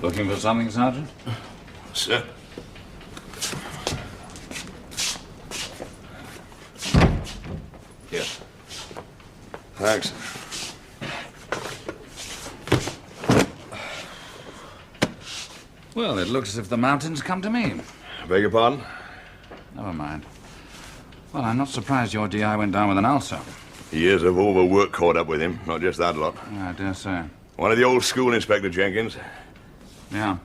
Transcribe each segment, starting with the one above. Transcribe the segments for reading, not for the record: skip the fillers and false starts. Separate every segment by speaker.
Speaker 1: Looking for something, Sergeant?
Speaker 2: Sir?
Speaker 1: Here.
Speaker 2: Thanks.
Speaker 1: Well, it looks as if the mountains come to me.
Speaker 2: Beg your pardon?
Speaker 1: Never mind. Well, I'm not surprised your DI went down with an ulcer.
Speaker 2: Years of overwork caught up with him, not just that lot.
Speaker 1: I dare say.
Speaker 2: One of the old school, Inspector Jenkins.
Speaker 1: Yeah.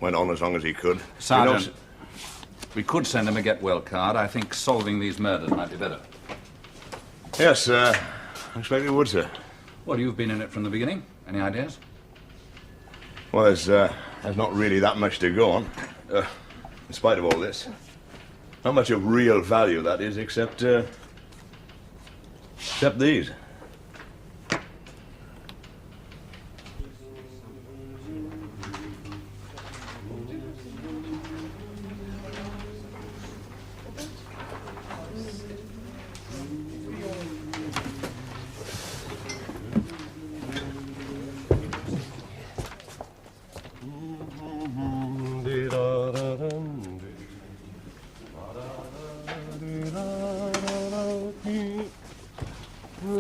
Speaker 2: Went on as long as he could.
Speaker 1: Sergeant, we could send him a get-well card. I think solving these murders might be better.
Speaker 2: Yes, I expect it would, sir.
Speaker 1: Well, you've been in it from the beginning. Any ideas?
Speaker 2: Well, there's not really that much to go on. In spite of all this. Not much of real value, that is, except these.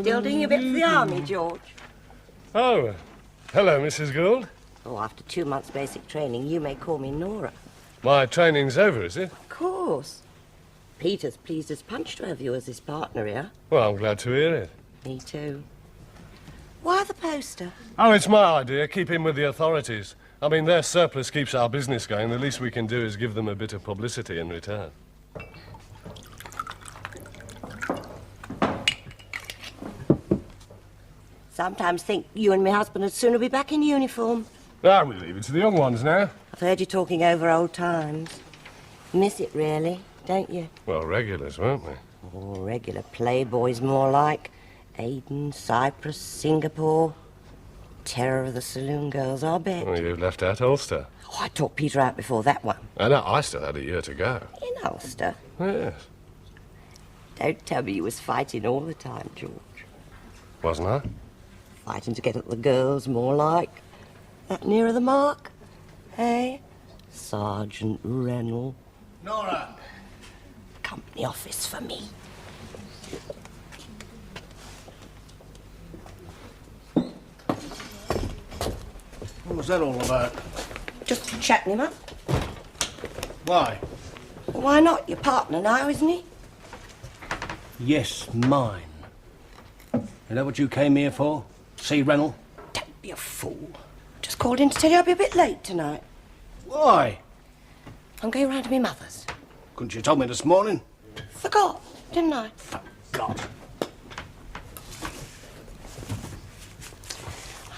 Speaker 3: Still doing your bit for the army, George?
Speaker 4: Oh, hello, Mrs. Gould.
Speaker 3: Oh, after 2 months' basic training, you may call me Nora.
Speaker 4: My training's over, is it?
Speaker 3: Of course. Peter's pleased as punch to have you as his partner here.
Speaker 4: Well, I'm glad to hear it.
Speaker 3: Me too. Why the poster?
Speaker 4: Oh, it's my idea. Keep in with the authorities. I mean, their surplus keeps our business going. The least we can do is give them a bit of publicity in return.
Speaker 3: Sometimes think you and my husband would sooner be back in uniform.
Speaker 4: Ah, we leave it to the young ones now.
Speaker 3: I've heard you talking over old times. Miss it, really, don't you?
Speaker 4: Well, regulars, won't we?
Speaker 3: Oh, regular playboys, more like. Aden, Cyprus, Singapore. Terror of the saloon girls, I bet.
Speaker 4: Well, you left out Ulster.
Speaker 3: Oh, I talked Peter out before that one.
Speaker 4: I know, I still had a year to go.
Speaker 3: In Ulster?
Speaker 4: Yes.
Speaker 3: Don't tell me you was fighting all the time, George.
Speaker 4: Wasn't I?
Speaker 3: Fighting to get at the girls, more like. That nearer the mark? Hey? Sergeant Rennell.
Speaker 5: Nora!
Speaker 3: Company office for me.
Speaker 5: What was that all about?
Speaker 3: Just chatting him up.
Speaker 5: Why?
Speaker 3: Why not? Your partner now, isn't he?
Speaker 5: Yes, mine. You know what you came here for? See Rennell?
Speaker 3: Don't be a fool. Just called in to tell you I'll be a bit late tonight.
Speaker 5: Why?
Speaker 3: I'm going round to my mother's.
Speaker 5: Couldn't you told me this morning?
Speaker 3: Forgot, didn't I?
Speaker 5: God.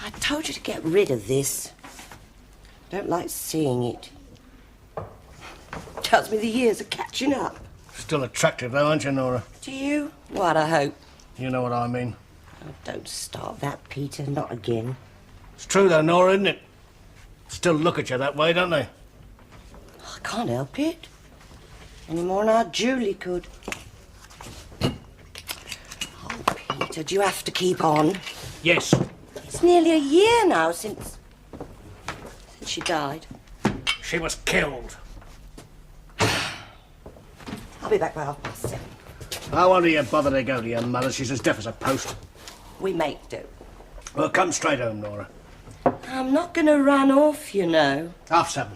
Speaker 3: I told you to get rid of this. Don't like seeing it. Tells me the years are catching up.
Speaker 5: Still attractive though, aren't you, Nora?
Speaker 3: Do you? What, I hope.
Speaker 5: You know what I mean.
Speaker 3: Oh, don't start that, Peter. Not again.
Speaker 5: It's true though, Nora, isn't it? Still look at you that way, don't they?
Speaker 3: I can't help it. Any more than our Julie could. Oh, Peter, do you have to keep on?
Speaker 5: Yes.
Speaker 3: It's nearly a year now since she died.
Speaker 5: She was killed.
Speaker 3: I'll be back by 7:30.
Speaker 5: I wonder you bother to go to your mother. She's as deaf as a post.
Speaker 3: We make do.
Speaker 5: Well, come straight home, Nora.
Speaker 3: I'm not going to run off, you know.
Speaker 5: 7:30.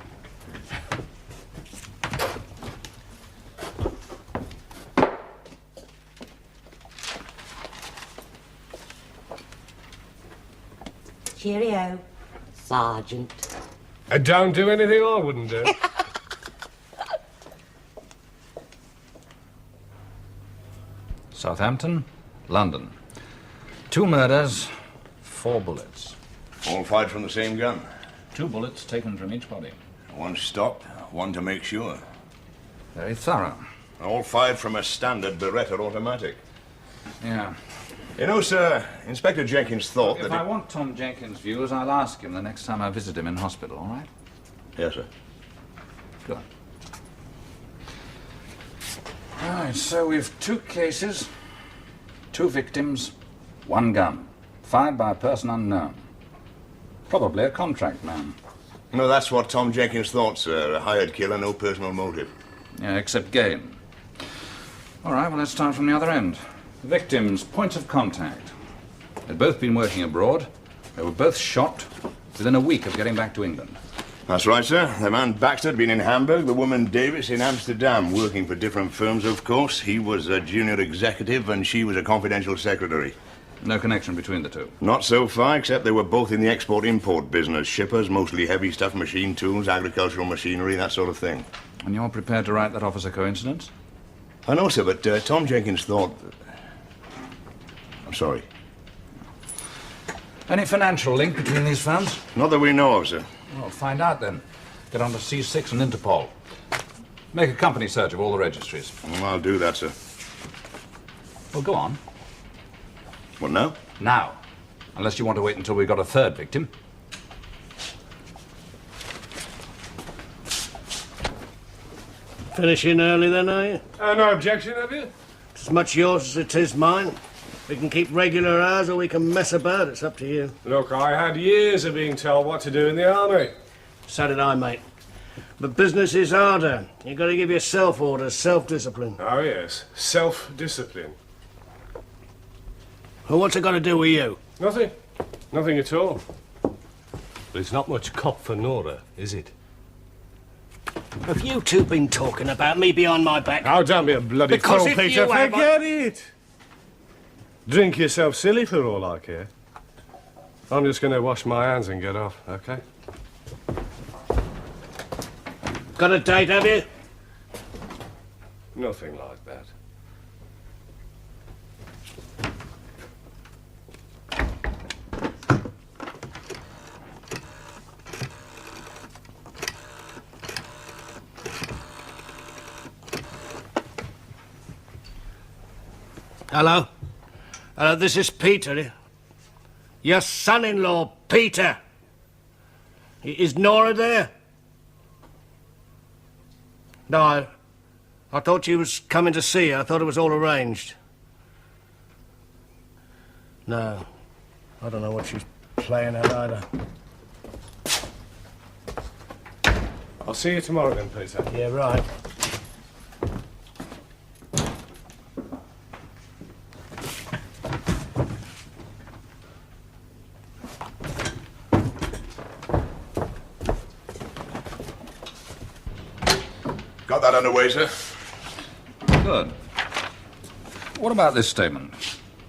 Speaker 3: Cheerio, Sergeant.
Speaker 4: Don't do anything I wouldn't do.
Speaker 1: Southampton, London. 2 murders, 4 bullets.
Speaker 2: All fired from the same gun.
Speaker 1: 2 bullets taken from each body.
Speaker 2: One stopped, one to make sure.
Speaker 1: Very thorough.
Speaker 2: All fired from a standard Beretta automatic.
Speaker 1: Yeah.
Speaker 2: You know, sir, Inspector Jenkins thought
Speaker 1: If
Speaker 2: that...
Speaker 1: I want Tom Jenkins' views, I'll ask him the next time I visit him in hospital, all right?
Speaker 2: Yes, sir.
Speaker 1: Good. All right, so we've 2 cases, 2 victims, 1 gun, fired by a person unknown. Probably a contract man.
Speaker 2: No, that's what Tom Jenkins thought, sir. A hired killer, no personal motive.
Speaker 1: Yeah, except gain. All right, well, let's start from the other end. Victims' points of contact. They'd both been working abroad. They were both shot within a week of getting back to England.
Speaker 2: That's right, sir. The man Baxter had been in Hamburg, the woman Davis in Amsterdam, working for different firms, of course. He was a junior executive and she was a confidential secretary.
Speaker 1: No connection between the two.
Speaker 2: Not so far, except they were both in the export-import business. Shippers, mostly heavy stuff, machine tools, agricultural machinery, that sort of thing.
Speaker 1: And you're prepared to write that off as a coincidence?
Speaker 2: I know, sir, but Tom Jenkins thought... I'm sorry.
Speaker 1: Any financial link between these firms?
Speaker 2: Not that we know of, sir.
Speaker 1: Well, find out then. Get on to C6 and Interpol. Make a company search of all the registries.
Speaker 2: I'll do that, sir.
Speaker 1: Well, go on.
Speaker 2: What now?
Speaker 1: Now. Unless you want to wait until we've got a third victim.
Speaker 5: Finishing early then, are you?
Speaker 4: No objection, have you?
Speaker 5: It's as much yours as it is mine. We can keep regular hours or we can mess about. It's up to you.
Speaker 4: Look, I had years of being told what to do in the army.
Speaker 5: So did I, mate. But business is harder. You've got to give yourself orders, self-discipline.
Speaker 4: Oh, yes. Self-discipline.
Speaker 5: Well, what's it got to do with you?
Speaker 4: Nothing. Nothing at all. But it's not much cop for Nora, is it?
Speaker 5: Have you two been talking about me behind my back?
Speaker 4: Oh, don't be a bloody
Speaker 5: Because
Speaker 4: fool,
Speaker 5: if
Speaker 4: Peter.
Speaker 5: you have-
Speaker 4: Forget it. Drink yourself silly for all I care. I'm just going to wash my hands and get off, okay?
Speaker 5: Got a date, have you?
Speaker 4: Nothing like that.
Speaker 5: Hello? Hello, this is Peter. Your son-in-law, Peter. Is Nora there? No, I thought she was coming to see you. I thought it was all arranged. No, I don't know what she's playing at either.
Speaker 4: I'll see you tomorrow then, Peter.
Speaker 5: Yeah, right.
Speaker 2: Got that underway, sir?
Speaker 1: Good. What about this statement?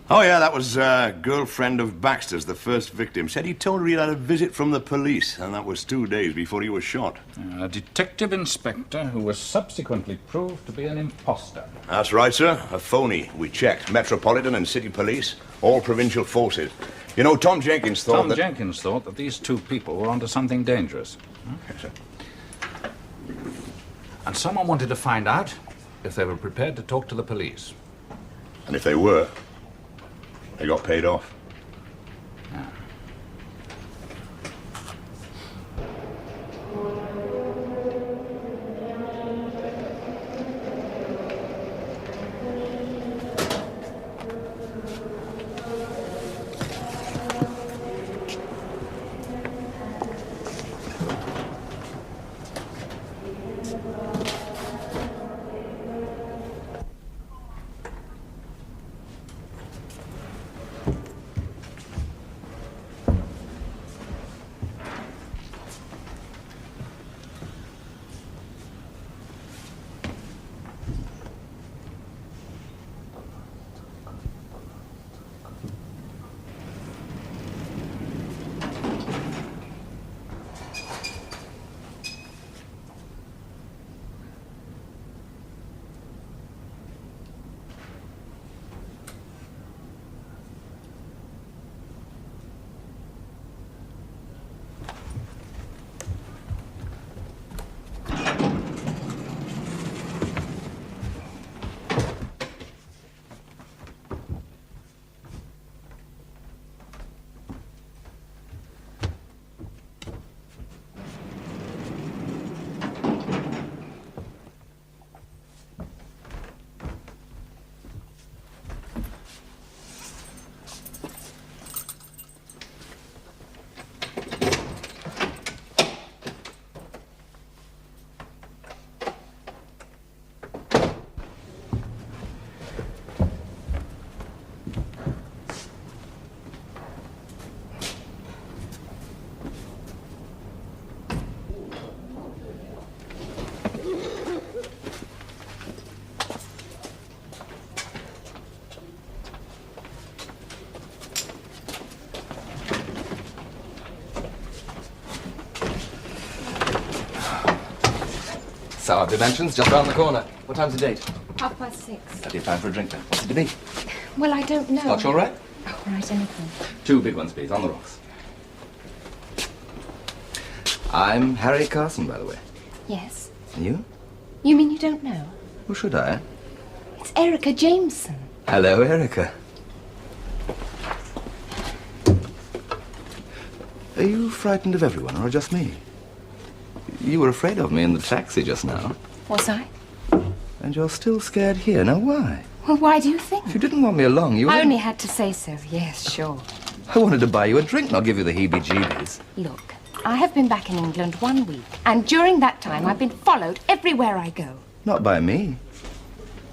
Speaker 2: Oh, yeah, that was a girlfriend of Baxter's, the first victim. Said he told her he had a visit from the police, and that was 2 days before he was shot.
Speaker 1: A detective inspector who was subsequently proved to be an imposter.
Speaker 2: That's right, sir. A phony. We checked. Metropolitan and city police, all provincial forces. You know, Tom Jenkins thought that...
Speaker 1: Jenkins thought that these two people were onto something dangerous.
Speaker 2: Yes, sir.
Speaker 1: And someone wanted to find out if they were prepared to talk to the police.
Speaker 2: And if they were, they got paid off.
Speaker 6: our dimensions, just round the corner. What time's the date?
Speaker 7: 6:30.
Speaker 6: Plenty of time for a drink then. What's it to be?
Speaker 7: Well, I don't know.
Speaker 6: Scotch all right?
Speaker 7: Oh, right, anything.
Speaker 6: 2 big ones, please, on the rocks. I'm Harry Carson, by the way.
Speaker 7: Yes.
Speaker 6: And you?
Speaker 7: You mean you don't know?
Speaker 6: Who should I?
Speaker 7: It's Erica Jameson.
Speaker 6: Hello, Erica. Are you frightened of everyone, or just me? You were afraid of me in the taxi just now.
Speaker 7: Was I?
Speaker 6: And you're still scared here. Now, why?
Speaker 7: Well, why do you think?
Speaker 6: If you didn't want me along, you
Speaker 7: I
Speaker 6: wouldn't-
Speaker 7: only had to say so. Yes, sure.
Speaker 6: I wanted to buy you a drink, not give you the heebie-jeebies.
Speaker 7: Look, I have been back in England 1 week, and during that time I've been followed everywhere I go.
Speaker 6: Not by me.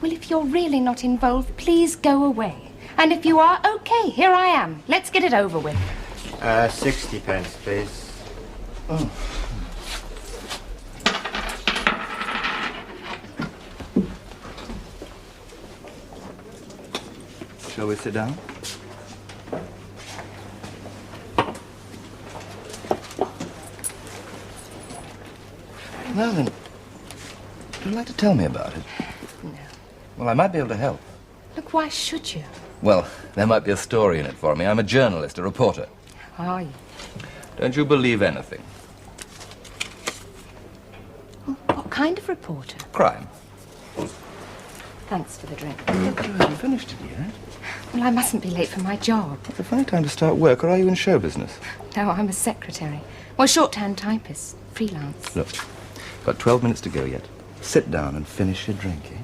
Speaker 7: Well, if you're really not involved, please go away. And if you are, okay, here I am. Let's get it over with.
Speaker 8: 60 pence, please.
Speaker 6: Oh. Shall we sit down? Well then, would you like to tell me about it?
Speaker 7: No.
Speaker 6: Well, I might be able to help.
Speaker 7: Look, why should you?
Speaker 6: Well, there might be a story in it for me. I'm a journalist, a reporter.
Speaker 7: How are you?
Speaker 6: Don't you believe anything?
Speaker 7: What kind of reporter?
Speaker 6: Crime.
Speaker 7: Thanks for the drink.
Speaker 6: Look, you haven't finished it yet.
Speaker 7: Well, I mustn't be late for my job.
Speaker 6: It's a funny time to start work, or are you in show business?
Speaker 7: No, I'm a secretary. Well, shorthand typist. Freelance.
Speaker 6: Look, got 12 minutes to go yet. Sit down and finish your drink, eh?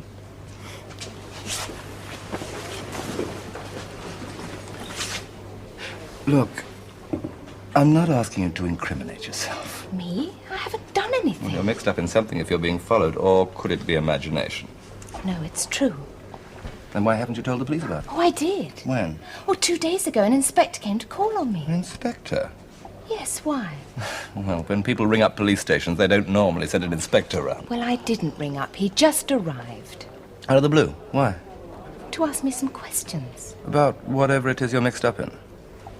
Speaker 6: Look, I'm not asking you to incriminate yourself.
Speaker 7: Me? I haven't done anything.
Speaker 6: You're mixed up in something if you're being followed, or could it be imagination?
Speaker 7: No, it's true.
Speaker 6: Then why haven't you told the police about it?
Speaker 7: Oh, I did.
Speaker 6: When?
Speaker 7: Well, 2 days ago, an inspector came to call on me.
Speaker 6: An inspector?
Speaker 7: Yes, why?
Speaker 6: Well, when people ring up police stations, they don't normally send an inspector around.
Speaker 7: Well, I didn't ring up. He just arrived.
Speaker 6: Out of the blue? Why?
Speaker 7: To ask me some questions.
Speaker 6: About whatever it is you're mixed up in.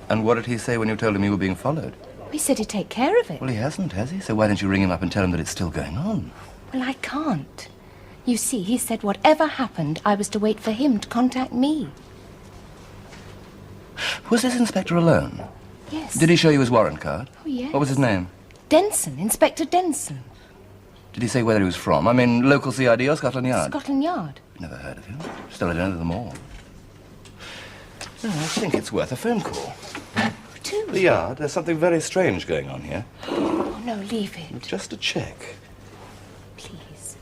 Speaker 6: And what did he say when you told him you were being followed?
Speaker 7: He said he'd take care of it.
Speaker 6: Well, he hasn't, has he? So why don't you ring him up and tell him that it's still going on?
Speaker 7: Well, I can't. You see, he said whatever happened, I was to wait for him to contact me.
Speaker 6: Was this inspector alone?
Speaker 7: Yes.
Speaker 6: Did he show you his warrant card?
Speaker 7: Oh, yes.
Speaker 6: What was his name?
Speaker 7: Denson, Inspector Denson.
Speaker 6: Did he say where he was from? I mean, local CID or Scotland Yard?
Speaker 7: Scotland Yard.
Speaker 6: Never heard of him. Still, I don't know them all. No, I think it's worth a phone call.
Speaker 7: To?
Speaker 6: The Yard? There's something very strange going on here.
Speaker 7: Oh, no, leave it.
Speaker 6: Just a check.
Speaker 7: Please.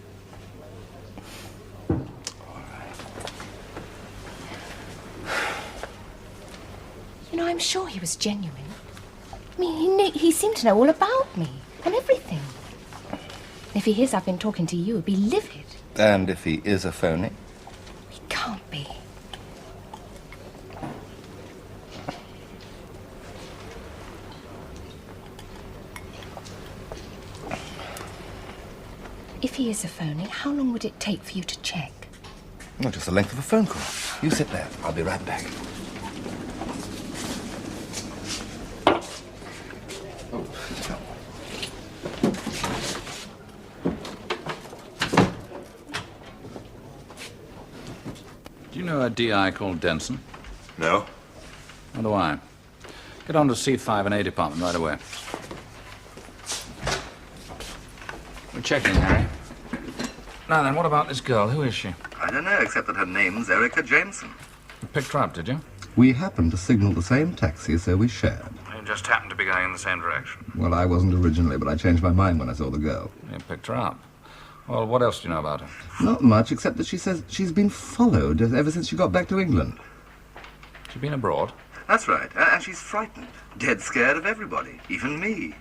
Speaker 7: You know, I'm sure he was genuine. I mean, he seemed to know all about me and everything. If he hears I've been talking to you, he'd be livid.
Speaker 6: And if he is a phony?
Speaker 7: He can't be. If he is a phony, how long would it take for you to check?
Speaker 6: Well, just the length of a phone call. You sit there. I'll be right back.
Speaker 1: Do you know a DI called Denson?
Speaker 2: No?
Speaker 1: How do I? Get on to C5 and A department right away. We're checking, Harry. Now then, what about this girl? Who is she?
Speaker 6: I don't know, except that her name's Erica Jameson.
Speaker 1: You picked her up, did you?
Speaker 9: We happened to signal the same taxi, so we shared.
Speaker 1: You just happened to be going in the same direction.
Speaker 9: Well, I wasn't originally, but I changed my mind when I saw the girl.
Speaker 1: You picked her up. Well, what else do you know about her?
Speaker 9: Not much, except that she says she's been followed ever since she got back to England.
Speaker 1: She's been abroad?
Speaker 6: That's right, and she's frightened. Dead scared of everybody, even me.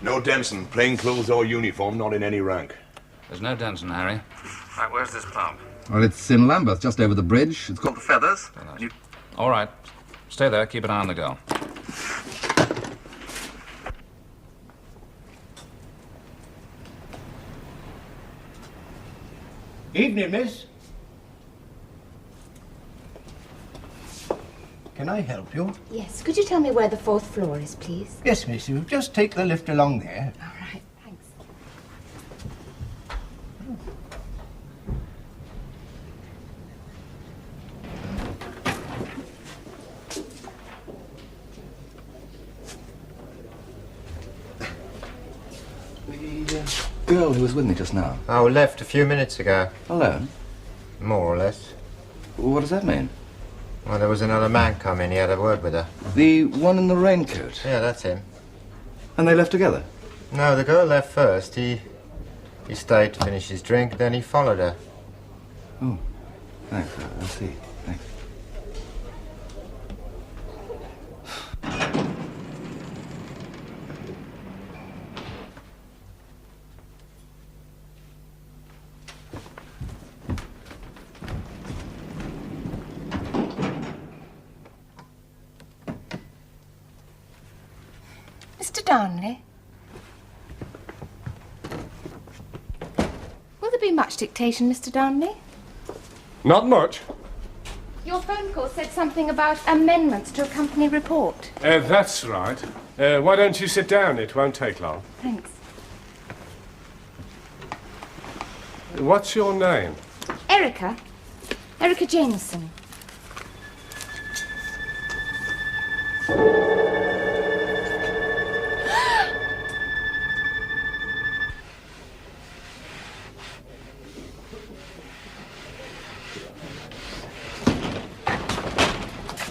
Speaker 2: No Denson, plain clothes or uniform, not in any rank.
Speaker 1: There's no Denson, Harry. Right, where's this pub?
Speaker 9: Well, it's in Lambeth, just over the bridge. It's
Speaker 6: Called
Speaker 9: called...
Speaker 6: the Feathers.
Speaker 1: All right. Stay there. Keep an eye on the girl.
Speaker 10: Evening, miss. Can I help you?
Speaker 7: Yes, could you tell me where the 4th floor is, please?
Speaker 10: Yes, miss. You just take the lift along there.
Speaker 7: All right, thanks.
Speaker 6: The girl who was with me just now.
Speaker 8: Oh, left a few minutes ago.
Speaker 6: Alone?
Speaker 8: More or less.
Speaker 6: What does that mean?
Speaker 8: Well, there was another man come in. He had a word with her.
Speaker 6: The one in the raincoat?
Speaker 8: Yeah, that's him.
Speaker 6: And they left together?
Speaker 8: No, the girl left first. He stayed to finish his drink, then he followed her.
Speaker 6: Oh, thanks. I see. Thanks.
Speaker 7: Mr. Darnley? Will there be much dictation, Mr. Darnley?
Speaker 4: Not much.
Speaker 7: Your phone call said something about amendments to a company report.
Speaker 4: That's right. Why don't you sit down? It won't take long.
Speaker 7: Thanks.
Speaker 4: What's your name?
Speaker 7: Erica. Erica Jameson.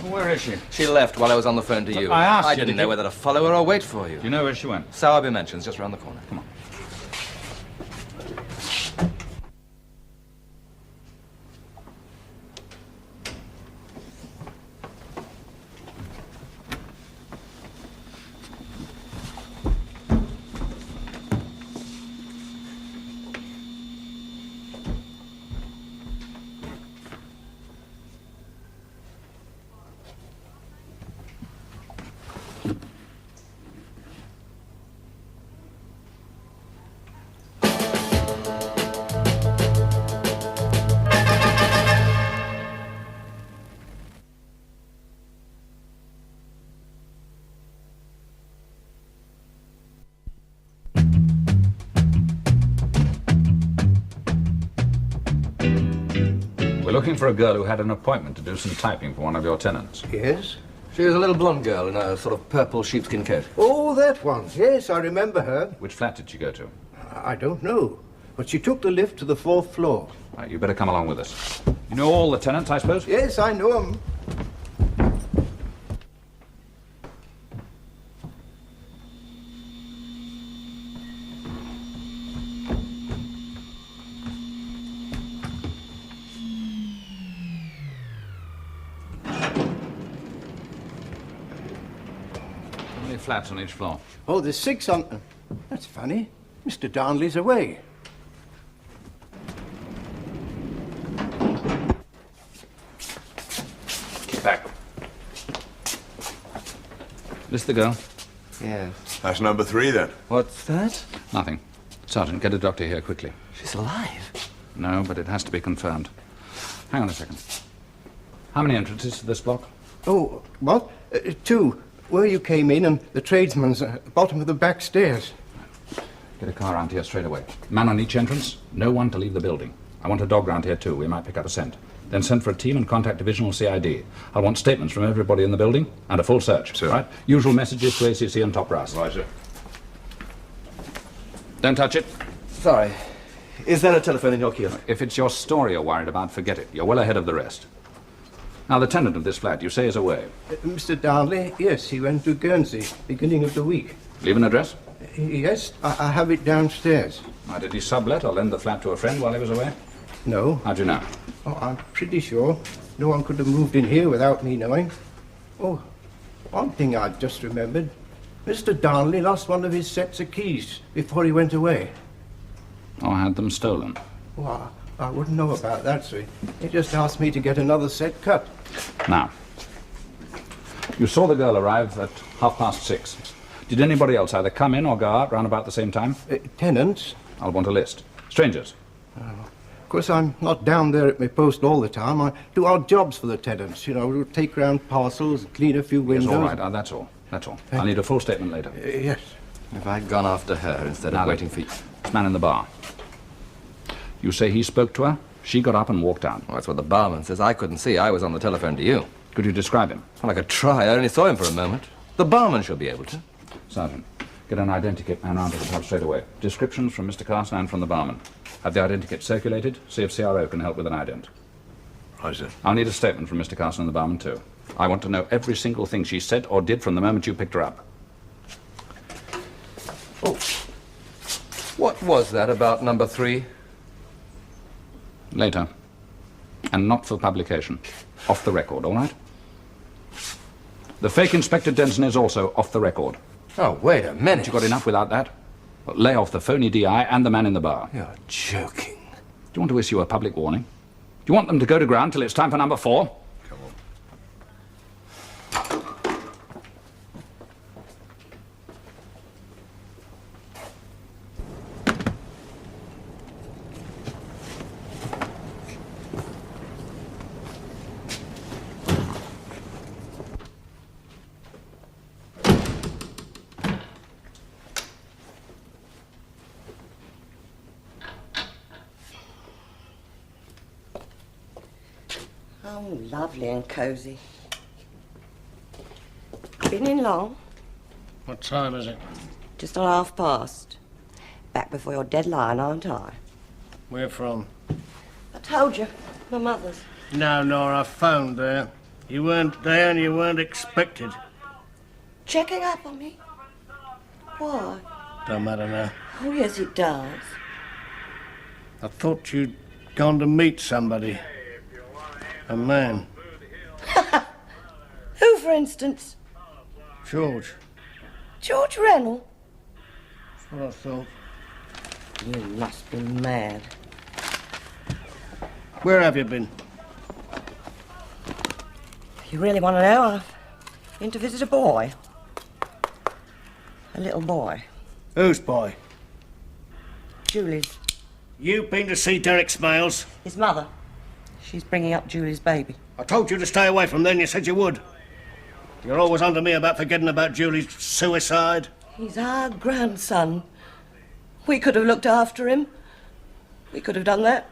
Speaker 1: Where is she?
Speaker 6: She left while I was on the phone to you.
Speaker 1: I asked you
Speaker 6: I didn't
Speaker 1: to
Speaker 6: know
Speaker 1: give-
Speaker 6: whether to follow her or wait for you.
Speaker 1: Do you know where she went?
Speaker 6: Sowerby Mansions, just round the corner. Come on.
Speaker 1: We're looking for a girl who had an appointment to do some typing for one of your tenants.
Speaker 10: Yes?
Speaker 6: She was a little blonde girl in a sort of purple sheepskin coat.
Speaker 10: Oh, that one. Yes, I remember her.
Speaker 1: Which flat did she go to?
Speaker 10: I don't know. But she took the lift to the 4th floor.
Speaker 1: Right, you better come along with us. You know all the tenants, I suppose?
Speaker 10: Yes, I know 'em.
Speaker 1: How many flats on each floor?
Speaker 10: Oh, there's 6 on... That's funny. Mr. Darnley's away.
Speaker 1: Keep back. This the girl?
Speaker 6: Yes.
Speaker 2: That's number 3, then.
Speaker 6: What's that?
Speaker 1: Nothing. Sergeant, get a doctor here quickly.
Speaker 6: She's alive.
Speaker 1: No, but it has to be confirmed. Hang on a second. How many entrances to this block?
Speaker 10: Oh, what? 2. Where you came in and the tradesman's at the bottom of the back stairs.
Speaker 1: Get a car round here straight away. Man on each entrance, no one to leave the building. I want a dog round here too. We might pick up a scent. Then send for a team and contact divisional CID. I want statements from everybody in the building and a full search.
Speaker 2: Sir.
Speaker 1: Right? Usual messages to ACC and top brass.
Speaker 2: Right, sir.
Speaker 1: Don't touch it.
Speaker 6: Sorry. Is there a telephone in your kiosk?
Speaker 1: If it's your story you're worried about, forget it. You're well ahead of the rest. Now, the tenant of this flat, you say, is away.
Speaker 10: Mr. Darnley, yes, he went to Guernsey, beginning of the week.
Speaker 1: Leave an address?
Speaker 10: Yes, I have it downstairs.
Speaker 1: Now, did he sublet or lend the flat to a friend while he was away?
Speaker 10: No.
Speaker 1: How'd you know?
Speaker 10: Oh, I'm pretty sure. No one could have moved in here without me knowing. Oh, one thing I've just remembered. Mr. Darnley lost one of his sets of keys before he went away.
Speaker 1: Or had them stolen?
Speaker 10: Oh, I wouldn't know about that, sir. He just asked me to get another set cut.
Speaker 1: Now, you saw the girl arrive at 6:30. Did anybody else either come in or go out round about the same time?
Speaker 10: Tenants?
Speaker 1: I'll want a list. Strangers?
Speaker 10: Of course, I'm not down there at my post all the time. I do odd jobs for the tenants. You know, take round parcels, clean a few windows.
Speaker 1: Yes, all right. That's all. That's all. I'll need a full statement later.
Speaker 10: Yes.
Speaker 6: If I'd gone after her instead of waiting for you.
Speaker 1: This man in the bar. You say he spoke to her? She got up and walked out.
Speaker 6: Well, that's what the barman says. I couldn't see. I was on the telephone to you.
Speaker 1: Could you describe him?
Speaker 6: Well, I could try. I only saw him for a moment. The barman should be able to.
Speaker 1: Sergeant, get an identikit man round to the pub straight away. Descriptions from Mr. Carson and from the barman. Have the identikit circulated. See if CRO can help with an ident.
Speaker 2: Right, sir.
Speaker 1: I'll need a statement from Mr. Carson and the barman, too. I want to know every single thing she said or did from the moment you picked her up.
Speaker 6: Oh. What was that about number 3?
Speaker 1: Later. And not for publication. Off the record, all right? The fake Inspector Denson is also off the record.
Speaker 6: Oh, wait a minute.
Speaker 1: You got enough without that? Well, lay off the phony DI and the man in the bar.
Speaker 6: You're joking.
Speaker 1: Do you want to issue a public warning? Do you want them to go to ground till it's time for number 4?
Speaker 2: Come on.
Speaker 3: Oh, lovely and cosy. Been in long?
Speaker 5: What time is it?
Speaker 3: Just on 1:30. Back before your deadline, aren't I?
Speaker 5: Where from?
Speaker 3: I told you, my mother's.
Speaker 5: No, Nora, I phoned there. You weren't there and you weren't expected.
Speaker 3: Checking up on me? Why?
Speaker 5: Don't matter now.
Speaker 3: Oh, yes, it does.
Speaker 5: I thought you'd gone to meet somebody. A man.
Speaker 3: Who, for instance?
Speaker 5: George.
Speaker 3: George Reynolds?
Speaker 5: That's what I thought.
Speaker 3: You must be mad.
Speaker 5: Where have you been?
Speaker 3: If you really want to know, I've been to visit a boy. A little boy.
Speaker 5: Whose boy?
Speaker 3: Julie's.
Speaker 5: You've been to see Derek Smales?
Speaker 3: His mother. She's bringing up Julie's baby.
Speaker 5: I told you to stay away from them, you said you would. You're always on to me about forgetting about Julie's suicide.
Speaker 3: He's our grandson. We could have looked after him. We could have done that.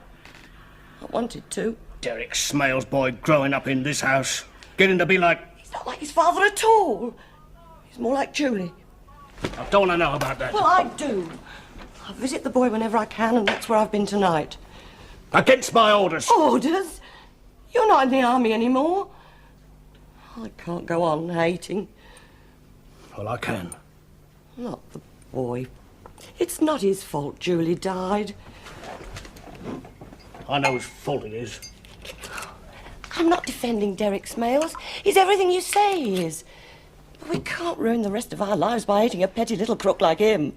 Speaker 3: I wanted to.
Speaker 5: Derek Smales' boy growing up in this house. Getting to be like...
Speaker 3: He's not like his father at all. He's more like Julie.
Speaker 5: I don't want to know about that.
Speaker 3: Well, I do. I visit the boy whenever I can, and that's where I've been tonight.
Speaker 5: Against my orders.
Speaker 3: Orders? You're not in the army anymore. I can't go on hating.
Speaker 5: Well, I can.
Speaker 3: Not the boy. It's not his fault Julie died.
Speaker 5: I know whose fault it is.
Speaker 3: I'm not defending Derek Smales. He's everything you say he is. But we can't ruin the rest of our lives by hating a petty little crook like him.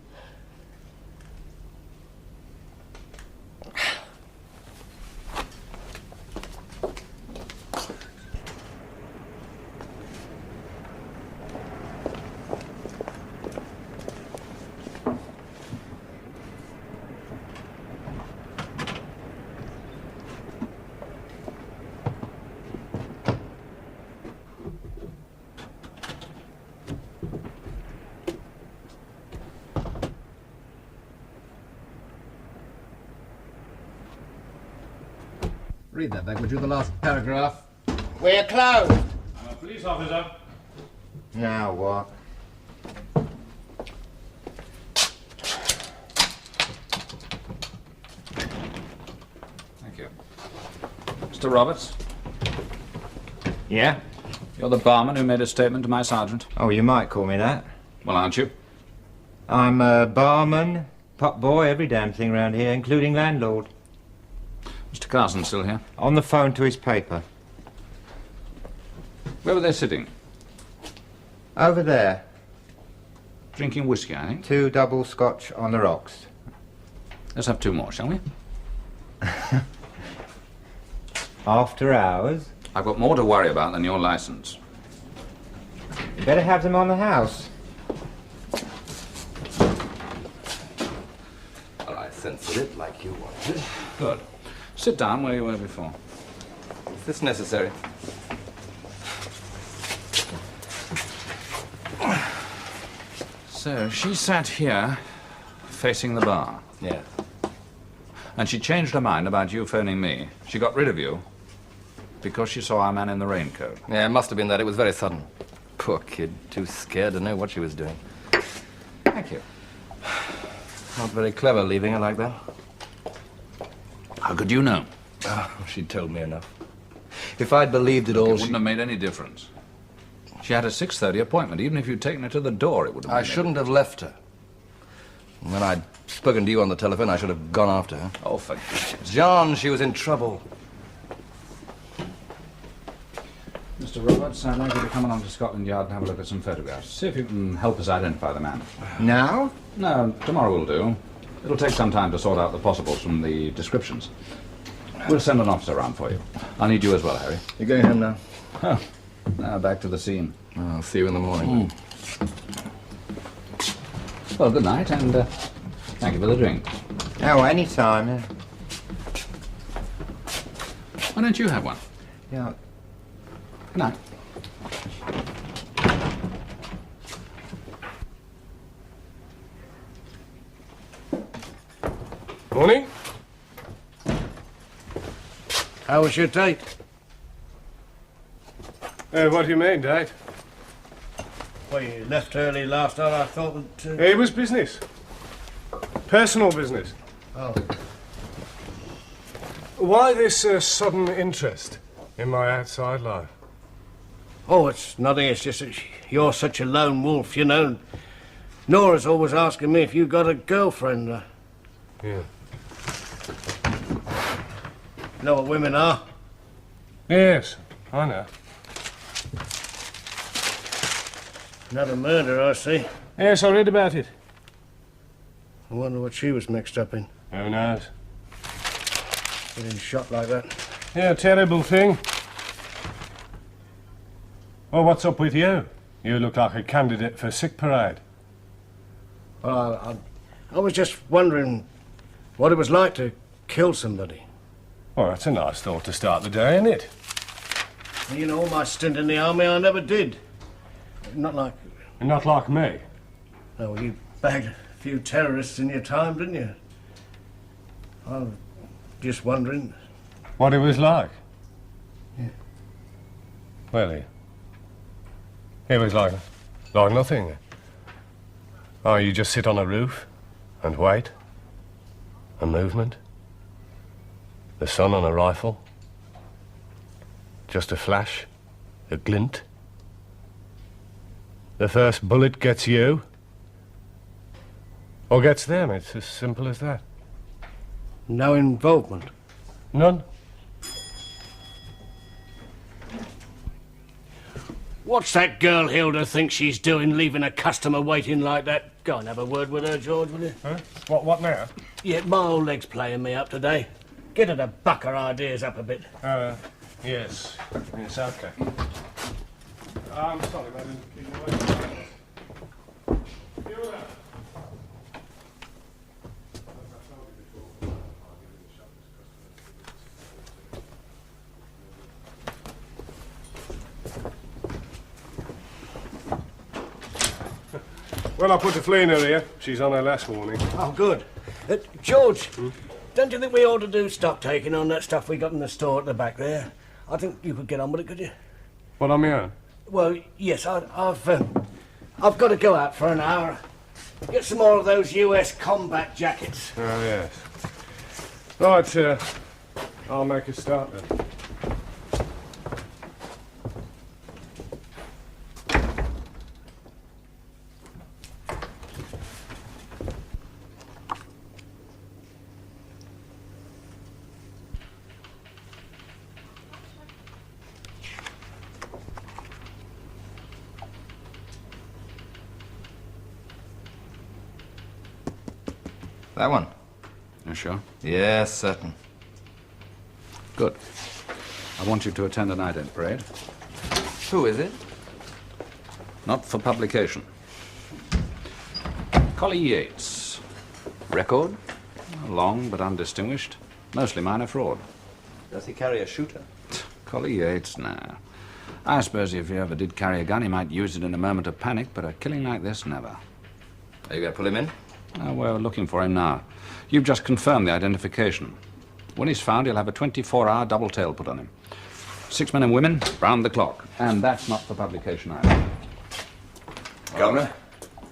Speaker 6: Read that back, would you? The last paragraph.
Speaker 8: We're closed.
Speaker 4: Police officer.
Speaker 8: Now what?
Speaker 1: Thank you. Mr. Roberts,
Speaker 8: Yeah?
Speaker 1: you're the barman who made a statement to my sergeant.
Speaker 8: Oh, you might call me that.
Speaker 1: Well, aren't you?
Speaker 8: I'm a barman, pot boy, every damn thing round here, including landlord.
Speaker 1: Mr. Carson's still here.
Speaker 8: On the phone to his paper.
Speaker 1: Where were they sitting?
Speaker 8: Over there.
Speaker 1: Drinking whiskey, I think.
Speaker 8: 2 double scotch on the rocks.
Speaker 1: Let's have 2 more, shall we?
Speaker 8: After hours.
Speaker 1: I've got more to worry about than your license.
Speaker 8: You better have them on the house.
Speaker 6: Well, I censored it like you wanted.
Speaker 1: Good. Sit down where you were before.
Speaker 6: Is this necessary?
Speaker 1: So, she sat here, facing the bar.
Speaker 6: Yeah.
Speaker 1: And she changed her mind about you phoning me. She got rid of you because she saw our man in the raincoat.
Speaker 6: Yeah, it must have been that. It was very sudden. Poor kid, too scared to know what she was doing.
Speaker 1: Thank you.
Speaker 6: Not very clever leaving her like that.
Speaker 1: How could you know?
Speaker 6: Oh, she told me enough. If I'd believed it all,
Speaker 1: It wouldn't have made any difference. She had a 6:30 appointment. Even if you'd taken her to the door, it would have
Speaker 6: I shouldn't have left her. When I'd spoken to you on the telephone, I should have gone after her.
Speaker 1: Oh, forget it.
Speaker 6: John, she was in trouble.
Speaker 1: Mr. Roberts, I'd like you to come along to Scotland Yard and have a look at some photographs. See if you can help us identify the man.
Speaker 10: Now?
Speaker 1: No, tomorrow will do. It'll take some time to sort out the possibles from the descriptions. We'll send an officer around for you. I'll need you as well, Harry.
Speaker 6: You're going home now?
Speaker 1: Oh, now back to the scene.
Speaker 6: I'll see you in the morning.
Speaker 1: Well, good night, and thank you for the drink.
Speaker 8: Oh, any time. Yeah.
Speaker 1: Why don't you have one?
Speaker 8: Yeah.
Speaker 1: Good night.
Speaker 4: Morning.
Speaker 5: How was your date?
Speaker 4: What do you mean, Dad?
Speaker 5: Well, you left early last night. I thought that...
Speaker 4: It was business. Personal business.
Speaker 5: Oh.
Speaker 4: Why this sudden interest in my outside life?
Speaker 5: Oh, it's nothing. It's just that you're such a lone wolf, you know. Nora's always asking me if you got a girlfriend.
Speaker 4: Yeah.
Speaker 5: You know what women are?
Speaker 4: Yes, I know.
Speaker 5: Another murder, I see.
Speaker 4: Yes, I read about it.
Speaker 5: I wonder what she was mixed up in.
Speaker 4: Who knows?
Speaker 5: Getting shot like that.
Speaker 4: Yeah, terrible thing. Well, what's up with you? You look like a candidate for sick parade.
Speaker 5: Well, I was just wondering what it was like to kill somebody.
Speaker 4: Well, that's a nice thought to start the day, isn't it?
Speaker 5: You know, all my stint in the army, I never did. Not like...
Speaker 4: Not like me.
Speaker 5: No, well, you bagged a few terrorists in your time, didn't you? I was just wondering.
Speaker 4: What it was like?
Speaker 5: Yeah.
Speaker 4: Well, it was like nothing. Oh, you just sit on a roof and wait. A movement. The sun on a rifle. Just a flash. A glint. The first bullet gets you. Or gets them. It's as simple as that.
Speaker 5: No involvement?
Speaker 4: None.
Speaker 5: What's that girl Hilda think she's doing, leaving a customer waiting like that? Go and have a word with her, George, will you?
Speaker 4: Huh? What now?
Speaker 5: Yeah, my old leg's playing me up today. Get her to buck her ideas up a bit.
Speaker 4: Yes. Yes, okay. I'm sorry, madam. Keep away. Hilda. Well, I put the flea in her ear. She's on her last warning.
Speaker 5: Oh, good. George, don't you think we ought to do stock taking on that stuff we got in the store at the back there? I think you could get on with it, could you?
Speaker 4: What, on my own?
Speaker 5: Well, yes, I've got to go out for an hour. Get some more of those US combat jackets.
Speaker 4: Oh, yes. Right, I'll make a start then.
Speaker 6: That one?
Speaker 1: You sure?
Speaker 6: Yes, certain.
Speaker 1: Good. I want you to attend an ident parade.
Speaker 6: Who is it?
Speaker 1: Not for publication. Collie Yates. Record? Long but undistinguished. Mostly minor fraud.
Speaker 6: Does he carry a shooter?
Speaker 1: Collie Yates, nah. I suppose if he ever did carry a gun, he might use it in a moment of panic, but a killing like this, never.
Speaker 6: Are you going to pull him in?
Speaker 1: Oh, we're looking for him now. You've just confirmed the identification. When he's found, he'll have a 24-hour double tail put on him. 6 men and women, round the clock. And that's not for publication either.
Speaker 2: Governor,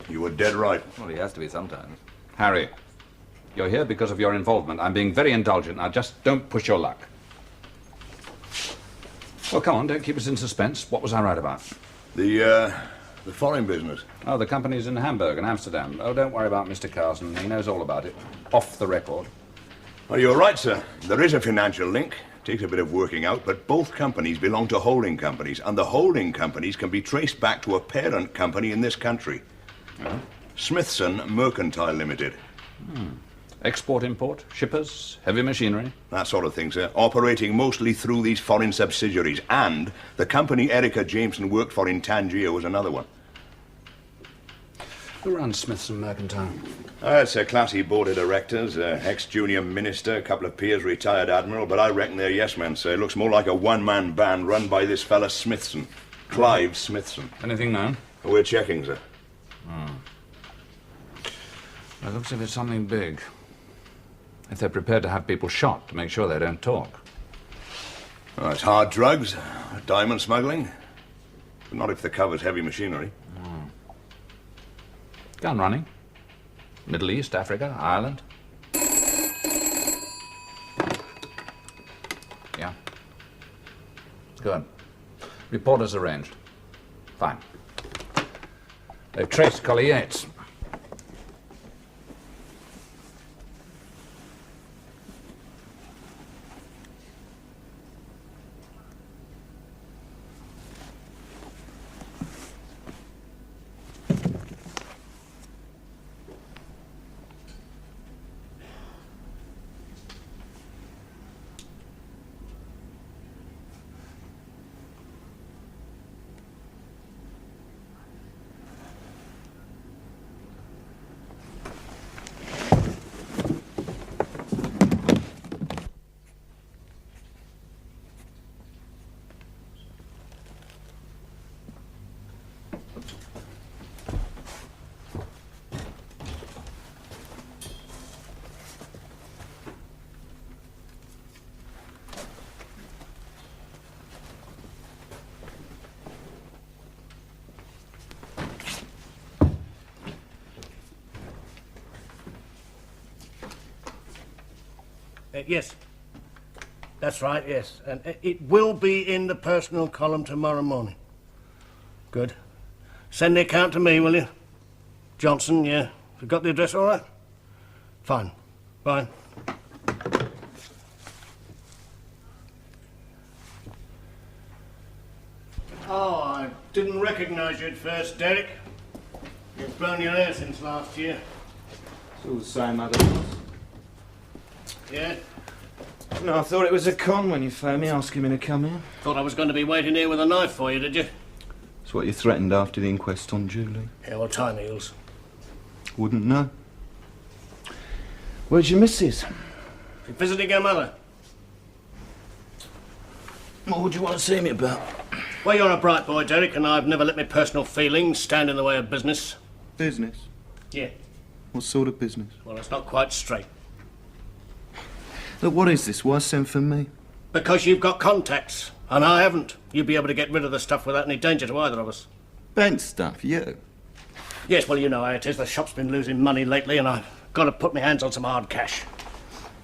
Speaker 2: you were dead right.
Speaker 6: Well, he has to be sometimes.
Speaker 1: Harry, you're here because of your involvement. I'm being very indulgent. Now, just don't push your luck. Well, come on, don't keep us in suspense. What was I right about?
Speaker 2: The foreign business.
Speaker 1: Oh, the company's in Hamburg and Amsterdam. Oh, don't worry about Mr. Carson. He knows all about it. Off the record.
Speaker 2: Well, you're right, sir. There is a financial link. Takes a bit of working out, but both companies belong to holding companies, and the holding companies can be traced back to a parent company in this country.
Speaker 1: Yeah.
Speaker 2: Smithson Mercantile Limited.
Speaker 1: Export-import, shippers, heavy machinery.
Speaker 2: That sort of thing, sir. Operating mostly through these foreign subsidiaries. And the company Erica Jameson worked for in Tangier was another one.
Speaker 1: Who runs Smithson Mercantile?
Speaker 2: It's a classy board of directors, ex-junior minister, a couple of peers, retired admiral, but I reckon they're yes-men, sir. It looks more like a one-man band run by this fella Smithson. Clive Smithson.
Speaker 1: Anything known?
Speaker 2: We're checking, sir.
Speaker 1: Well, it looks as if it's something big. If they're prepared to have people shot to make sure they don't talk.
Speaker 2: Well, it's hard drugs, diamond smuggling. But not if the cover's heavy machinery.
Speaker 1: Gun running. Middle East, Africa, Ireland. Yeah. Good. Report as arranged. Fine. They've traced Collie Yates.
Speaker 5: Yes. That's right, yes. And it will be in the personal column tomorrow morning. Good. Send the account to me, will you? Johnson, yeah. You got the address all right? Fine. Fine. Oh, I didn't recognize you at first, Derek. You've blown your hair since last year.
Speaker 11: It's all the same, otherwise.
Speaker 5: Yeah?
Speaker 11: No, I thought it was a con when you phoned me asking me to come here.
Speaker 5: Thought I was going to be waiting here with a knife for you, did you?
Speaker 11: That's what you threatened after the inquest on Julie.
Speaker 5: Yeah, well, time heals.
Speaker 11: Wouldn't know. Where's your missus?
Speaker 5: You visiting her mother?
Speaker 11: What would you want to see me about?
Speaker 5: Well, you're a bright boy, Derek, and I've never let my personal feelings stand in the way of business.
Speaker 11: Business?
Speaker 5: Yeah.
Speaker 11: What sort of business?
Speaker 5: Well, it's not quite straight.
Speaker 11: Look, what is this? Why send for me?
Speaker 5: Because you've got contacts, and I haven't. You'd be able to get rid of the stuff without any danger to either of us.
Speaker 11: Bank stuff, you?
Speaker 5: Yes, well, you know how it is. The shop's been losing money lately, and I've got to put my hands on some hard cash.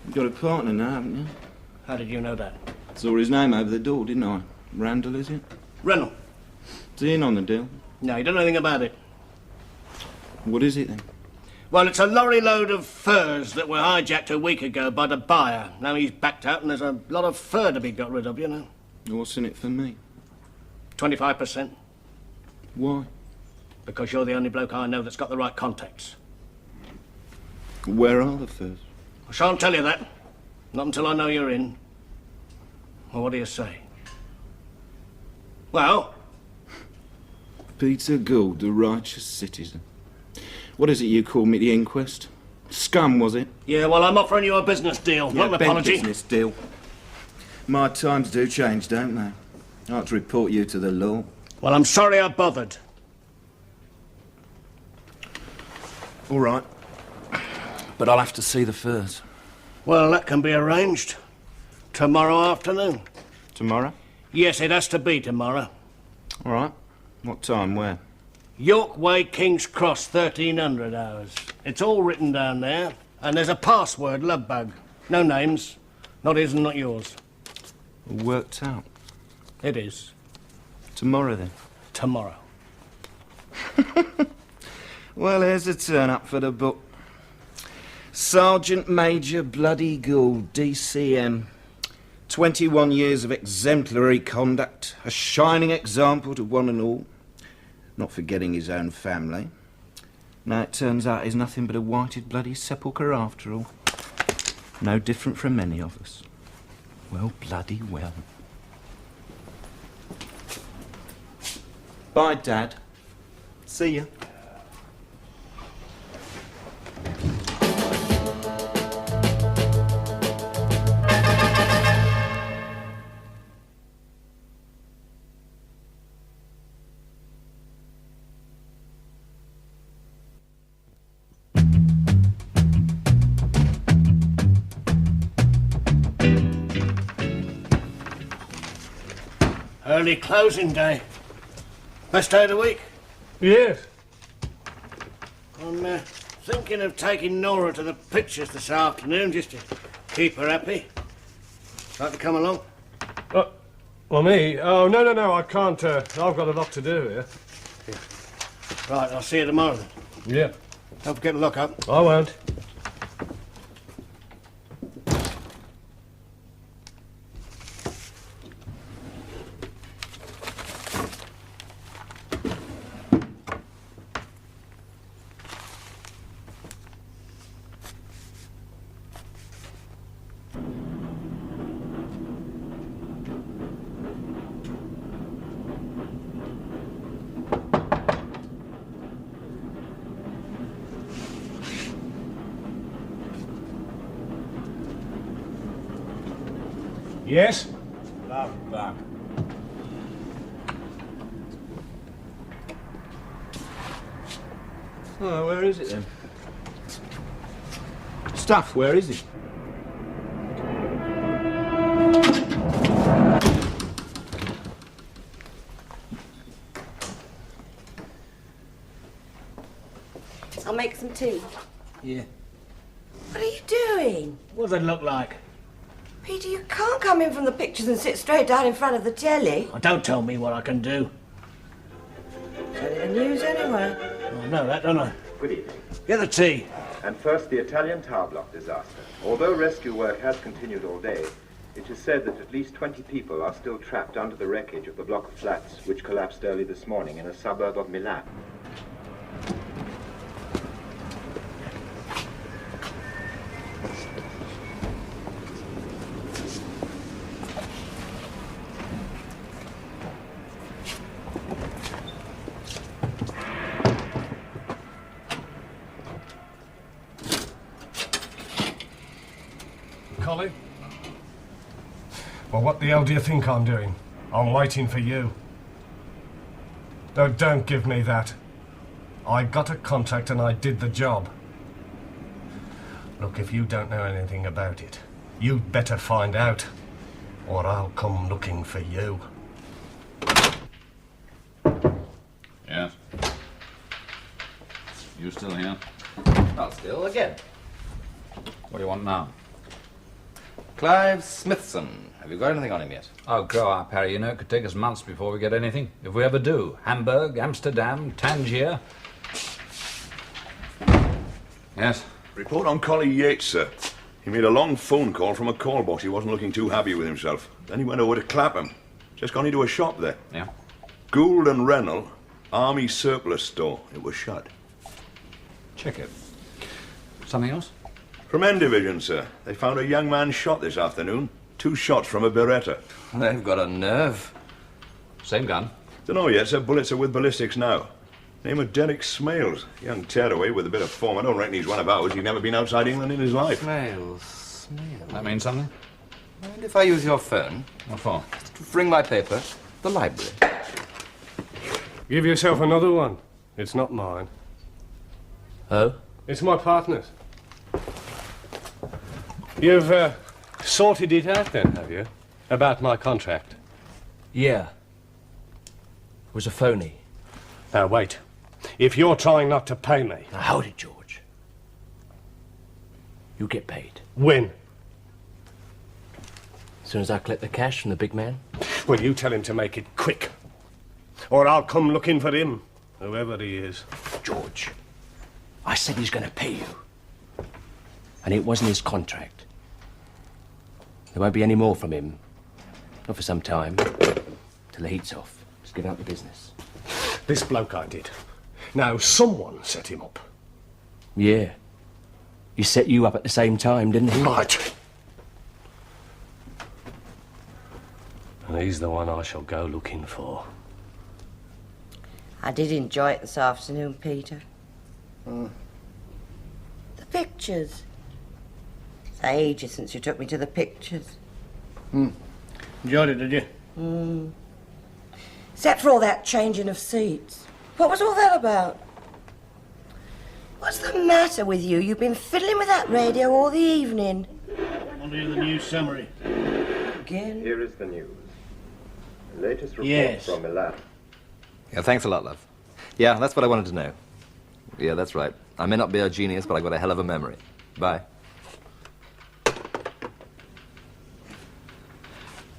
Speaker 11: You've got a partner now, haven't you?
Speaker 5: How did you know that?
Speaker 11: Saw his name over the door, didn't I? Randall, is it?
Speaker 5: Reynolds.
Speaker 11: Is he in on the deal?
Speaker 5: No, you don't know anything about it.
Speaker 11: What is it, then?
Speaker 5: Well, it's a lorry load of furs that were hijacked a week ago by the buyer. Now he's backed out and there's a lot of fur to be got rid of, you know.
Speaker 11: What's in it for me?
Speaker 5: 25%.
Speaker 11: Why?
Speaker 5: Because you're the only bloke I know that's got the right contacts.
Speaker 11: Where are the furs?
Speaker 5: I shan't tell you that. Not until I know you're in. Well, what do you say? Well?
Speaker 11: Peter Gould, the righteous citizen. What is it you call me, the inquest? Scum, was it?
Speaker 5: Yeah, well, I'm offering you a business deal, not an
Speaker 11: bent
Speaker 5: apology.
Speaker 11: business deal. My times do change, don't they? I have to report you to the law.
Speaker 5: Well, I'm sorry I bothered.
Speaker 11: All right. But I'll have to see the furs.
Speaker 5: Well, that can be arranged. Tomorrow afternoon.
Speaker 11: Tomorrow?
Speaker 5: Yes, it has to be tomorrow.
Speaker 11: All right. What time, where?
Speaker 5: York Way, King's Cross, 1300 hours. It's all written down there, and there's a password, love bug. No names. Not his and not yours.
Speaker 11: All worked out.
Speaker 5: It is.
Speaker 11: Tomorrow, then?
Speaker 5: Tomorrow.
Speaker 11: Well, here's a turn-up for the book. Sergeant Major Bloody Gould, DCM. 21 years of exemplary conduct. A shining example to one and all. Not forgetting his own family. Now it turns out he's nothing but a whited bloody sepulchre after all. No different from many of us. Well, bloody well. Bye, Dad. See ya.
Speaker 5: Early closing day. Best day of the week.
Speaker 4: Yes.
Speaker 5: I'm thinking of taking Nora to the pictures this afternoon just to keep her happy. Like to come along?
Speaker 4: Well, me? Oh, no, I can't. I've got a lot to do here.
Speaker 5: Right, I'll see you tomorrow then.
Speaker 4: Yeah.
Speaker 5: Don't forget to lock up.
Speaker 4: I won't. Yes?
Speaker 1: Love bug.
Speaker 11: Oh, where is it then? Stuff, where is it?
Speaker 3: I'll make some tea.
Speaker 5: Yeah.
Speaker 3: What are you doing?
Speaker 5: What does it look like?
Speaker 3: Peter, you can't come in from the pictures and sit straight down in front of the telly.
Speaker 5: Oh, don't tell me what I can do.
Speaker 3: Tell you the news anyway.
Speaker 5: I know that, don't I?
Speaker 12: Good evening.
Speaker 5: Get the tea.
Speaker 12: And first, the Italian tower block disaster. Although rescue work has continued all day, it is said that at least 20 people are still trapped under the wreckage of the block of flats which collapsed early this morning in a suburb of Milan.
Speaker 4: Collie? Well, what the hell do you think I'm doing? I'm waiting for you. No, don't give me that. I got a contract and I did the job. Look, if you don't know anything about it, you'd better find out, or I'll come looking for you.
Speaker 1: Yes? You still here?
Speaker 6: Not still, again.
Speaker 1: What do you want now?
Speaker 6: Clive Smithson. Have you got anything on him yet?
Speaker 1: Oh, grow up, Harry. You know, it could take us months before we get anything. If we ever do. Hamburg, Amsterdam, Tangier. Yes?
Speaker 2: Report on Collie Yates, sir. He made a long phone call from a call box. He wasn't looking too happy with himself. Then he went over to Clapham. Just gone into a shop there.
Speaker 1: Yeah?
Speaker 2: Gould and Rennell, Army Surplus Store. It was shut.
Speaker 1: Check it. Something else?
Speaker 2: From N Division, sir. They found a young man shot this afternoon. 2 shots from a Beretta.
Speaker 6: They've got a nerve.
Speaker 1: Same gun?
Speaker 2: Don't know yet, sir. Bullets are with ballistics now. Name of Derek Smales. Young tearaway with a bit of form. I don't reckon he's one of ours. He's never been outside England in his life.
Speaker 9: Smales.
Speaker 1: That means something?
Speaker 9: And if I use your phone
Speaker 1: What for?
Speaker 9: to bring my paper, the library.
Speaker 4: Give yourself another one. It's not mine.
Speaker 9: Oh?
Speaker 4: It's my partner's. You've sorted it out then, have you? About my contract?
Speaker 13: Yeah. It was a phony.
Speaker 4: Now, wait. If you're trying not to pay me...
Speaker 13: Now, hold it, George. You get paid.
Speaker 4: When?
Speaker 13: As soon as I collect the cash from the big man.
Speaker 4: Well, you tell him to make it quick. Or I'll come looking for him, whoever he is.
Speaker 13: George, I said he's going to pay you. And it wasn't his contract. There won't be any more from him. Not for some time. Till the heat's off. Just get out the business.
Speaker 4: This bloke I did. Now, someone set him up.
Speaker 13: Yeah. He set you up at the same time, didn't he?
Speaker 4: Right. And he's the one I shall go looking for.
Speaker 3: I did enjoy it this afternoon, Peter. The pictures. It's ages since you took me to the pictures.
Speaker 5: Enjoyed it, did you?
Speaker 3: Except for all that changing of seats. What was all that about? What's the matter with you? You've been fiddling with that radio all the evening.
Speaker 5: I'll do the news summary.
Speaker 3: Again?
Speaker 12: Here is the news. The latest report
Speaker 5: Yes.
Speaker 12: from Milan.
Speaker 6: Yeah, thanks a lot, love. Yeah, that's what I wanted to know. Yeah, that's right. I may not be a genius, but I've got a hell of a memory. Bye.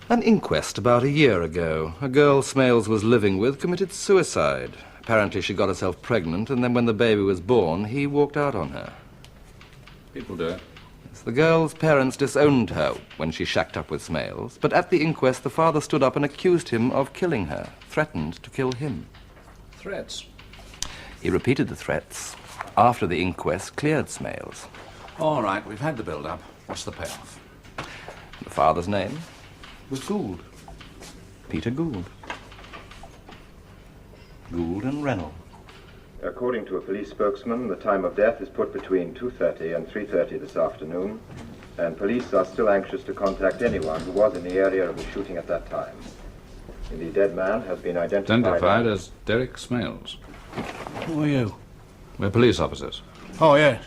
Speaker 6: An inquest about a year ago. A girl Smales was living with committed suicide. Apparently she got herself pregnant, and then when the baby was born, he walked out on her.
Speaker 1: People do it.
Speaker 6: The girl's parents disowned her when she shacked up with Smales, but at the inquest the father stood up and accused him of killing her, threatened to kill him.
Speaker 1: Threats.
Speaker 6: He repeated the threats after the inquest cleared Smales.
Speaker 1: All right, we've had the build-up. What's the payoff?
Speaker 6: The father's name was Gould. Peter Gould. Gould and Reynolds.
Speaker 12: According to a police spokesman, the time of death is put between 2:30 and 3:30 this afternoon, and police are still anxious to contact anyone who was in the area of the shooting at that time. The dead man has been
Speaker 1: Identified as Derek Smales.
Speaker 5: Who are you?
Speaker 1: We're police officers.
Speaker 5: Oh, yes.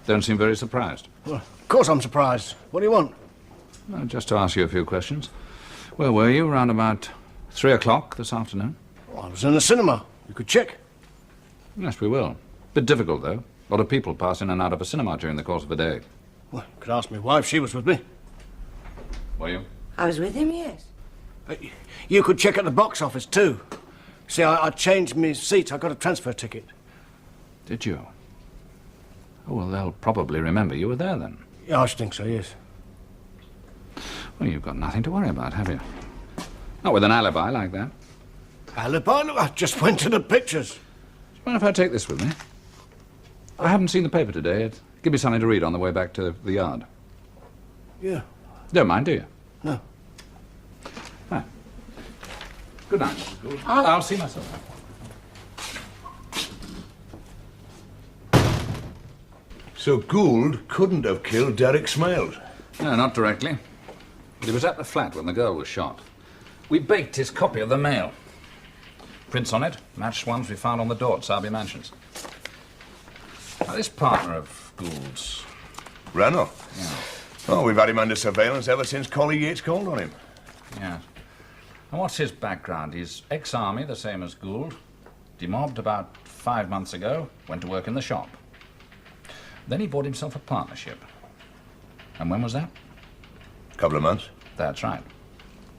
Speaker 1: Don't seem very surprised.
Speaker 5: Well, of course I'm surprised. What do you want?
Speaker 1: Well, just to ask you a few questions. Where were you around about 3 o'clock this afternoon?
Speaker 5: Well, I was in the cinema. You could check.
Speaker 1: Yes, we will. Bit difficult, though. A lot of people pass in and out of a cinema during the course of a day.
Speaker 5: Well, you could ask my wife. She was with me.
Speaker 1: Were you?
Speaker 3: I was with him, yes.
Speaker 5: You could check at the box office, too. See, I changed my seat. I got a transfer ticket.
Speaker 1: Did you? Oh, well, they'll probably remember you were there then.
Speaker 5: Yeah, I should think so, yes.
Speaker 1: Well, you've got nothing to worry about, have you? Not with an alibi like that.
Speaker 5: Alibi? I just went to the pictures.
Speaker 1: Do you mind if I take this with me? I haven't seen the paper today. It'd give me something to read on the way back to the yard.
Speaker 5: Yeah.
Speaker 1: Don't mind, do you?
Speaker 5: No.
Speaker 1: Right. Good night, Mrs. Gould. I'll see myself.
Speaker 2: So Gould couldn't have killed Derek Smales?
Speaker 1: No, not directly. But he was at the flat when the girl was shot. We baked his copy of the mail. Prints on it matched ones we found on the door at Sarby Mansions. Now, this partner of Gould's...
Speaker 2: Reynolds?
Speaker 1: Yeah.
Speaker 2: Oh, we've had him under surveillance ever since Collie Yates called on him.
Speaker 1: Yeah. And what's his background? He's ex-army, the same as Gould. Demobbed about 5 months ago, went to work in the shop. Then he bought himself a partnership. And when was that?
Speaker 2: Couple of months.
Speaker 1: That's right.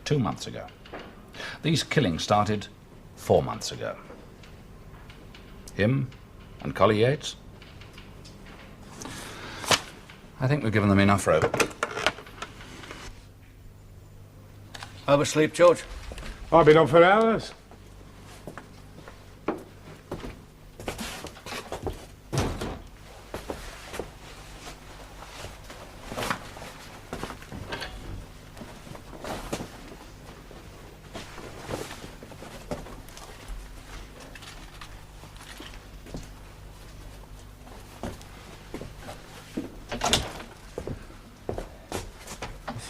Speaker 1: 2 months ago. These killings started 4 months ago. Him and Collie Yates. I think we've given them enough rope.
Speaker 5: Oversleep, George?
Speaker 4: I've been up for hours.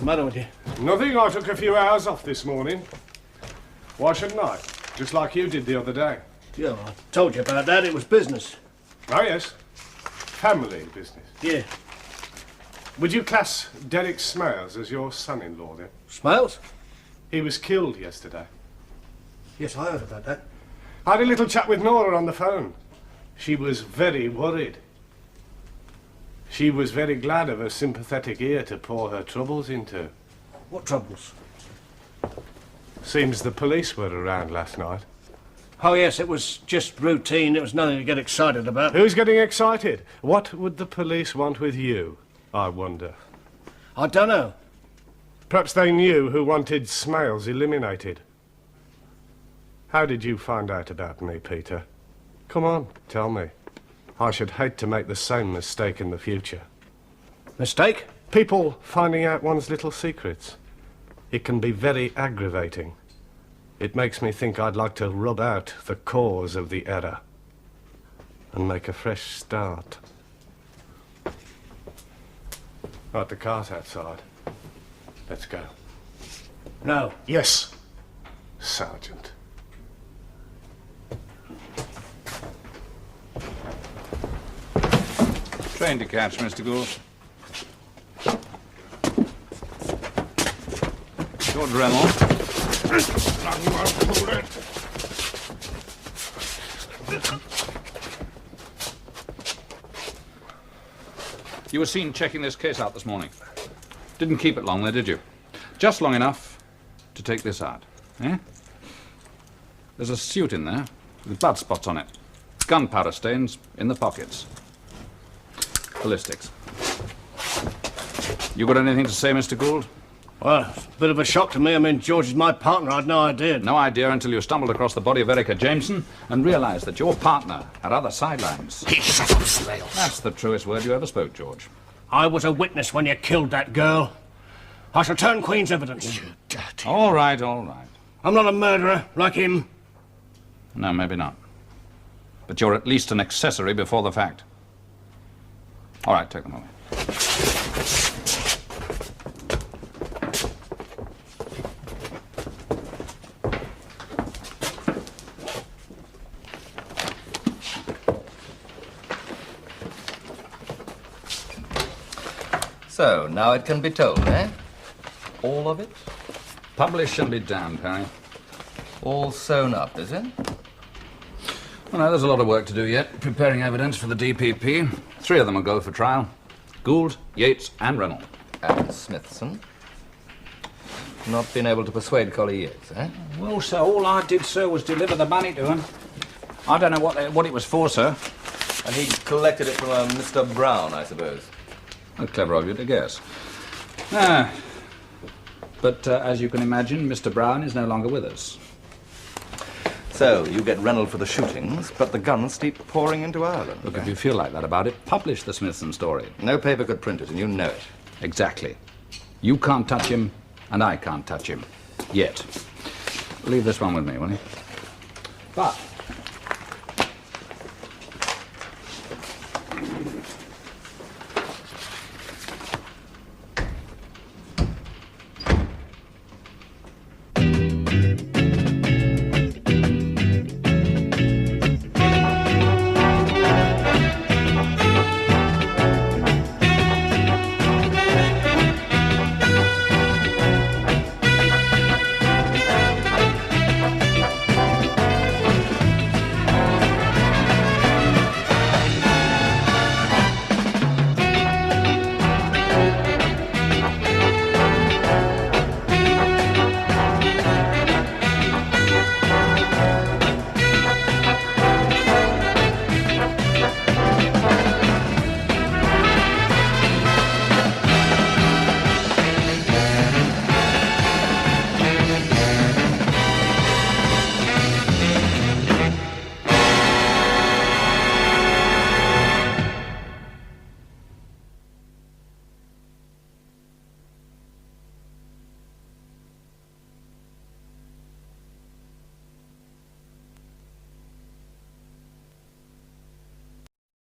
Speaker 5: the matter with you?
Speaker 4: Nothing. I took a few hours off this morning. Why shouldn't I? Just like you did the other day.
Speaker 5: Yeah, I told you about that. It was business.
Speaker 4: Oh, yes. Family business.
Speaker 5: Yeah.
Speaker 4: Would you class Derek Smales as your son-in-law, then?
Speaker 5: Smales?
Speaker 4: He was killed yesterday.
Speaker 5: Yes, I heard about that.
Speaker 4: I had a little chat with Nora on the phone. She was very worried. She was very glad of a sympathetic ear to pour her troubles into.
Speaker 5: What troubles?
Speaker 4: Seems the police were around last night.
Speaker 5: Oh, yes, it was just routine. It was nothing to get excited about.
Speaker 4: Who's getting excited? What would the police want with you, I wonder?
Speaker 5: I don't know.
Speaker 4: Perhaps they knew who wanted Smales eliminated. How did you find out about me, Peter? Come on, tell me. I should hate to make the same mistake in the future.
Speaker 5: Mistake?
Speaker 4: People finding out one's little secrets. It can be very aggravating. It makes me think I'd like to rub out the cause of the error and make a fresh start. Right, the car's outside. Let's go.
Speaker 5: No.
Speaker 4: Yes, Sergeant.
Speaker 1: Train to catch, Mr. Gould. George Dremel. You were seen checking this case out this morning. Didn't keep it long there, did you? Just long enough to take this out, eh? There's a suit in there with blood spots on it. Gunpowder stains in the pockets. Ballistics. You got anything to say, Mr. Gould?
Speaker 5: Well, it's a bit of a shock to me. I mean, George is my partner. I had no idea.
Speaker 1: No idea until you stumbled across the body of Erica Jameson and realized that your partner had other sidelines.
Speaker 5: Shut up, Smales.
Speaker 1: That's the truest word you ever spoke, George.
Speaker 5: I was a witness when you killed that girl. I shall turn Queen's evidence. You dirty...
Speaker 1: All right, all right.
Speaker 5: I'm not a murderer like him.
Speaker 1: No, maybe not. But you're at least an accessory before the fact. All right, take them away.
Speaker 6: So, now it can be told, eh? All of it?
Speaker 1: Publish and be damned, Harry.
Speaker 6: All sewn up, is it?
Speaker 1: Well, no, there's a lot of work to do yet. Preparing evidence for the DPP. 3 of them will go for trial. Gould, Yates, and Rennell.
Speaker 6: And Smithson. Not been able to persuade Collie Yates, eh?
Speaker 1: Well, sir, all I did, sir, was deliver the money to him. I don't know what it was for, sir.
Speaker 6: And he collected it from a Mr. Brown, I suppose.
Speaker 1: Oh, clever of you to guess. But as you can imagine, Mr. Brown is no longer with us.
Speaker 6: So, you get Rennell for the shootings, but the guns keep pouring into Ireland.
Speaker 1: Look, if you feel like that about it, publish the Smithson story.
Speaker 6: No paper could print it, and you know it.
Speaker 1: Exactly. You can't touch him, and I can't touch him. Yet. Leave this one with me, will you? But